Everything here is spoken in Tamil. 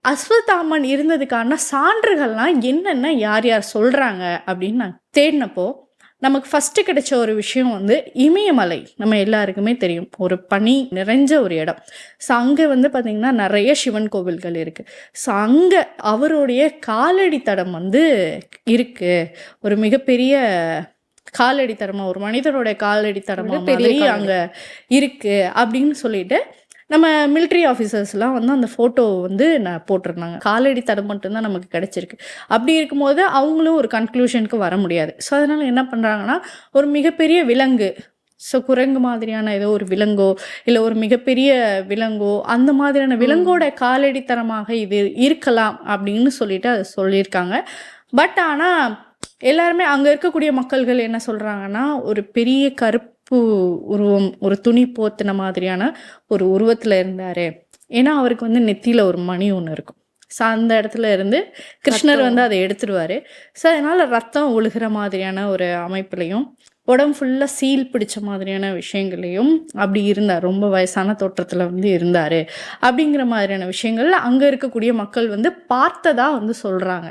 அஸ்வத்தாமன் இருந்ததுக்கான சான்றுகள்லாம் என்னென்ன யார் யார் சொல்கிறாங்க அப்படின்னு நான் தேடினப்போ நமக்கு ஃபஸ்ட்டு கிடைச்ச ஒரு விஷயம் வந்து இமயமலை. நம்ம எல்லாருக்குமே தெரியும், ஒரு பனி நிறைஞ்ச ஒரு இடம். ஸோ அங்கே வந்து பார்த்திங்கன்னா நிறைய சிவன் கோவில்கள் இருக்குது. ஸோ அங்கே அவருடைய காலடி தடம் வந்து இருக்குது. ஒரு மிகப்பெரிய காலடி தடமா, ஒரு மனிதனுடைய காலடி தடமா மாதிரி அங்கே இருக்குது அப்படின்னு சொல்லிட்டு நம்ம மிலிட்ரி ஆஃபீஸர்ஸ்லாம் வந்து அந்த ஃபோட்டோ வந்து நான் போட்டிருந்தாங்க. காலடி தடம் மட்டும்தான் நமக்கு கிடச்சிருக்கு. அப்படி இருக்கும்போது அவங்களும் ஒரு கன்க்ளூஷனுக்கு வர முடியாது. ஸோ அதனால் என்ன பண்ணுறாங்கன்னா, ஒரு மிகப்பெரிய விலங்கு, ஸோ குரங்கு மாதிரியான ஏதோ ஒரு விலங்கோ இல்லை ஒரு மிகப்பெரிய விலங்கோ அந்த மாதிரியான விலங்கோட காலடி தரமாக இது இருக்கலாம் அப்படின்னு சொல்லிட்டு அதை சொல்லியிருக்காங்க. பட் ஆனால் எல்லாருமே அங்கே இருக்கக்கூடிய மக்கள்கள் என்ன சொல்கிறாங்கன்னா, ஒரு பெரிய கருப்பு உருவம், ஒரு துணி போத்தின மாதிரியான ஒரு உருவத்தில் இருந்தார். ஏன்னா அவருக்கு வந்து நெத்தியில் ஒரு மணி ஒன்று இருக்கும். ஸோ அந்த இடத்துல இருந்து கிருஷ்ணர் வந்து அதை எடுத்துடுவார். ஸோ அதனால் ரத்தம் ஒழுகிற மாதிரியான ஒரு அமைப்புலையும், உடம்பு ஃபுல்லாக சீல் பிடிச்ச மாதிரியான விஷயங்களையும் அப்படி இருந்தார். ரொம்ப வயசான தோற்றத்தில் வந்து இருந்தார் அப்படிங்கிற மாதிரியான விஷயங்கள் அங்கே இருக்கக்கூடிய மக்கள் வந்து பார்த்ததா வந்து சொல்கிறாங்க.